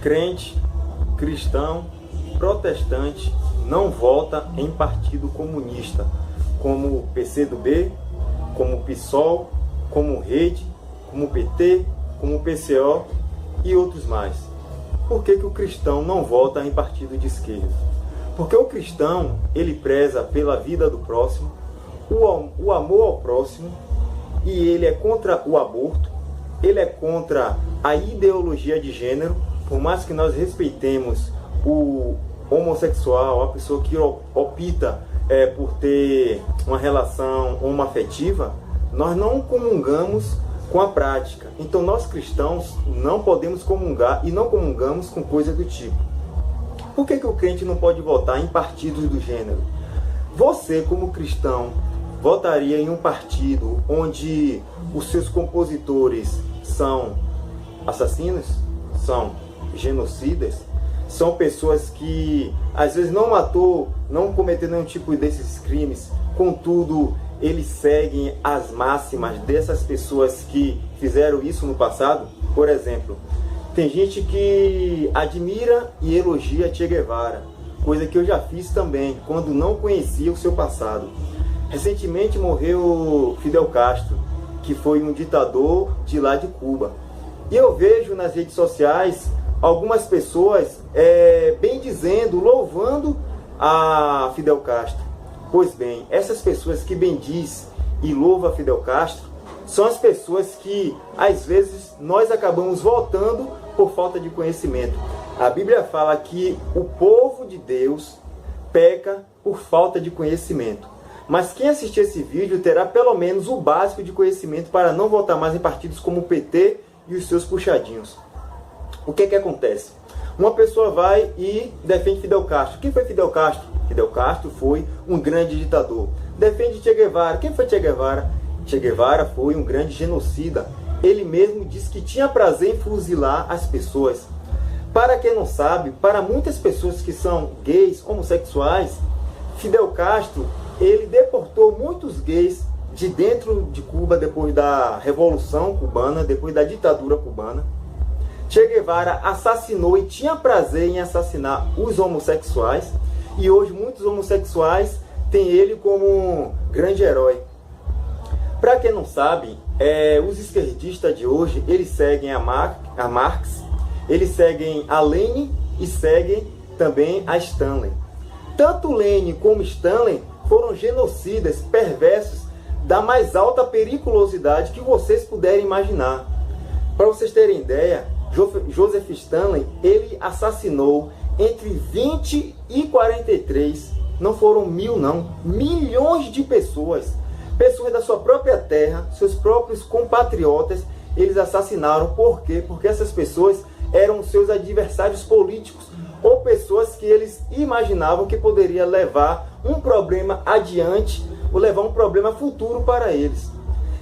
Crente, cristão, protestante não vota em partido comunista, como PCdoB, como PSOL, como Rede, como PT, como PCO e outros mais. Por que o cristão não vota em partido de esquerda? Porque o cristão, ele preza pela vida do próximo, o amor ao próximo, e ele é contra o aborto, ele é contra a ideologia de gênero. Por mais que nós respeitemos o homossexual, a pessoa que opta por ter uma relação homoafetiva, nós não comungamos com a prática. Então nós cristãos não podemos comungar e não comungamos com coisa do tipo. Por que o crente não pode votar em partidos do gênero? Você, como cristão, votaria em um partido onde os seus compositores são assassinos? São genocidas? São pessoas que às vezes não cometeram nenhum tipo desses crimes, contudo eles seguem as máximas dessas pessoas que fizeram isso no passado? Por exemplo, tem gente que admira e elogia Che Guevara, coisa que eu já fiz também, quando não conhecia o seu passado. Recentemente morreu Fidel Castro, que foi um ditador de lá de Cuba. E eu vejo nas redes sociais algumas pessoas bendizendo, louvando a Fidel Castro. Pois bem, essas pessoas que bendiz e louva Fidel Castro são as pessoas que, às vezes, nós acabamos votando por falta de conhecimento. A Bíblia fala que o povo de Deus peca por falta de conhecimento. Mas quem assistir esse vídeo terá pelo menos o básico de conhecimento para não votar mais em partidos como o PT e os seus puxadinhos. O que acontece? Uma pessoa vai e defende Fidel Castro. Quem foi Fidel Castro? Fidel Castro foi um grande ditador. Defende Che Guevara. Quem foi Che Guevara? Che Guevara foi um grande genocida. Ele mesmo disse que tinha prazer em fuzilar as pessoas. Para quem não sabe, para muitas pessoas que são gays, homossexuais, Fidel Castro, ele deportou muitos gays de dentro de Cuba depois da Revolução Cubana, depois da ditadura cubana. Che Guevara assassinou e tinha prazer em assassinar os homossexuais. E hoje muitos homossexuais têm ele como um grande herói. Para quem não sabe, os esquerdistas de hoje, eles seguem a Marx, eles seguem a Lenin e seguem também a Stalin. Tanto Lenin como Stalin foram genocidas, perversos, da mais alta periculosidade que vocês puderem imaginar. Para vocês terem ideia, Joseph Stalin, ele assassinou entre 20 e 43, não foram 1000 não, milhões de pessoas da sua própria terra, seus próprios compatriotas, eles assassinaram. Por quê? Porque essas pessoas eram seus adversários políticos, ou pessoas que eles imaginavam que poderia levar um problema adiante, ou levar um problema futuro para eles.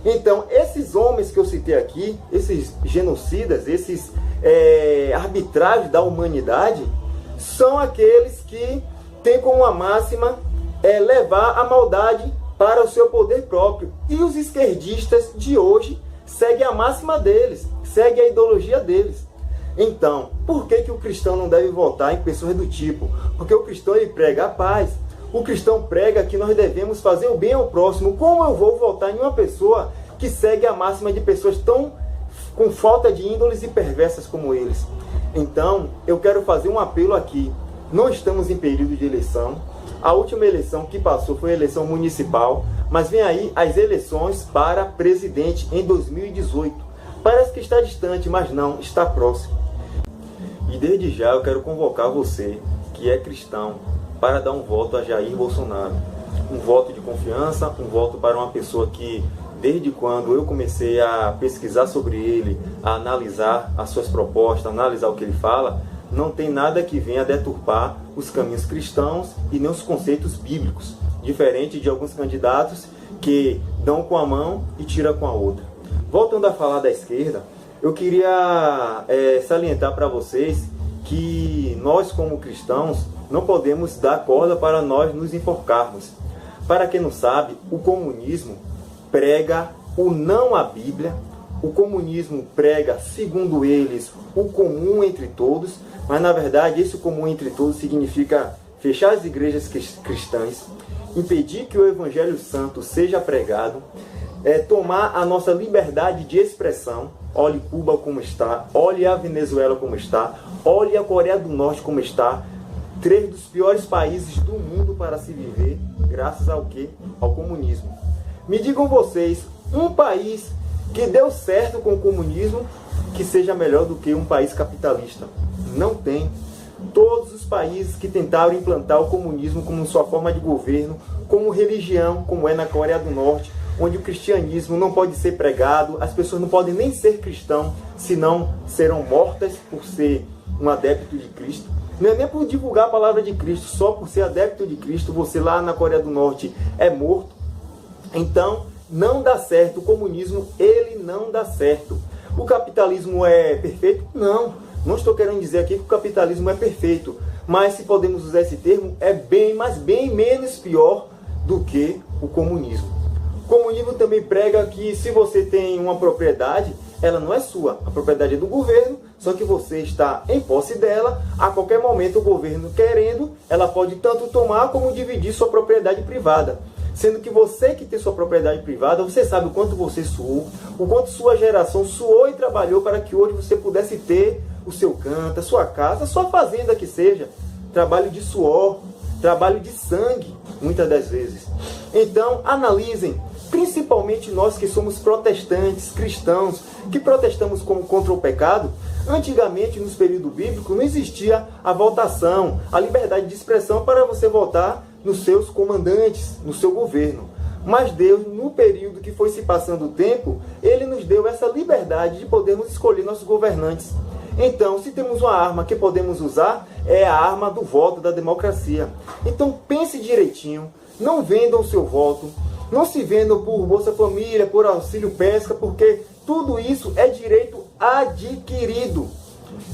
Então, esses homens que eu citei aqui, esses genocidas, esses arbitrários da humanidade, são aqueles que têm como a máxima levar a maldade para o seu poder próprio. E os esquerdistas de hoje seguem a máxima deles, seguem a ideologia deles. Então, por que o cristão não deve votar em pessoas do tipo? Porque o cristão, ele prega a paz. O cristão prega que nós devemos fazer o bem ao próximo. Como eu vou votar em uma pessoa que segue a máxima de pessoas tão com falta de índoles e perversas como eles? Então, eu quero fazer um apelo aqui. Não estamos em período de eleição. A última eleição que passou foi a eleição municipal, mas vem aí as eleições para presidente em 2018. Parece que está distante, mas não, está próximo. E desde já eu quero convocar você, que é cristão, para dar um voto a Jair Bolsonaro. Um voto de confiança, um voto para uma pessoa que, desde quando eu comecei a pesquisar sobre ele, a analisar as suas propostas, a analisar o que ele fala, não tem nada que venha deturpar os caminhos cristãos e nem os conceitos bíblicos, diferente de alguns candidatos que dão com a mão e tiram com a outra. Voltando a falar da esquerda, eu queria salientar para vocês que nós, como cristãos, não podemos dar corda para nós nos enforcarmos. Para quem não sabe, o comunismo prega o não à Bíblia, o comunismo prega, segundo eles, o comum entre todos, mas na verdade esse comum entre todos significa fechar as igrejas cristãs, impedir que o Evangelho Santo seja pregado, tomar a nossa liberdade de expressão. Olhe Cuba como está, olhe a Venezuela como está, olhe a Coreia do Norte como está. 3 dos piores países do mundo para se viver, graças ao quê? Ao comunismo. Me digam vocês, um país que deu certo com o comunismo que seja melhor do que um país capitalista? Não tem. Todos os países que tentaram implantar o comunismo como sua forma de governo, como religião, como é na Coreia do Norte, onde o cristianismo não pode ser pregado, as pessoas não podem nem ser cristãos, senão serão mortas por ser um adepto de Cristo. Não é nem por divulgar a palavra de Cristo, só por ser adepto de Cristo, você lá na Coreia do Norte é morto. Então, não dá certo. O comunismo, ele não dá certo. O capitalismo é perfeito? Não. Não estou querendo dizer aqui que o capitalismo é perfeito. Mas, se podemos usar esse termo, é bem, mas bem menos pior do que o comunismo. O comunismo também prega que se você tem uma propriedade, ela não é sua. A propriedade é do governo, só que você está em posse dela. A qualquer momento, o governo querendo, ela pode tanto tomar como dividir sua propriedade privada. Sendo que você que tem sua propriedade privada, você sabe o quanto você suou, o quanto sua geração suou e trabalhou para que hoje você pudesse ter o seu canto, a sua casa, a sua fazenda que seja. Trabalho de suor, trabalho de sangue, muitas das vezes. Então, analisem, principalmente nós que somos protestantes, cristãos, que protestamos contra o pecado. Antigamente, nos períodos bíblicos, não existia a votação, a liberdade de expressão para você votar nos seus comandantes, no seu governo. Mas Deus, no período que foi se passando o tempo, Ele nos deu essa liberdade de podermos escolher nossos governantes. Então, se temos uma arma que podemos usar, é a arma do voto, da democracia. Então, pense direitinho, não vendam o seu voto, não se vendam por Bolsa Família, por auxílio pesca, porque tudo isso é direito adquirido.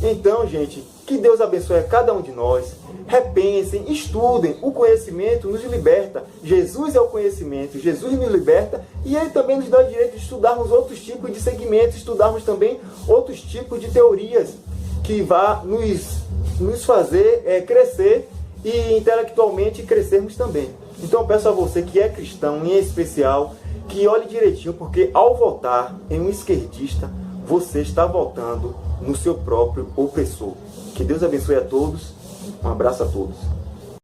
Então, gente, que Deus abençoe a cada um de nós. Repensem, estudem. O conhecimento nos liberta. Jesus é o conhecimento. Jesus nos liberta e Ele também nos dá o direito de estudarmos outros tipos de segmentos, estudarmos também outros tipos de teorias que vá nos fazer crescer e intelectualmente crescermos também. Então eu peço a você que é cristão, em especial, que olhe direitinho, porque ao votar em um esquerdista, você está votando no seu próprio opressor. Que Deus abençoe a todos. Um abraço a todos.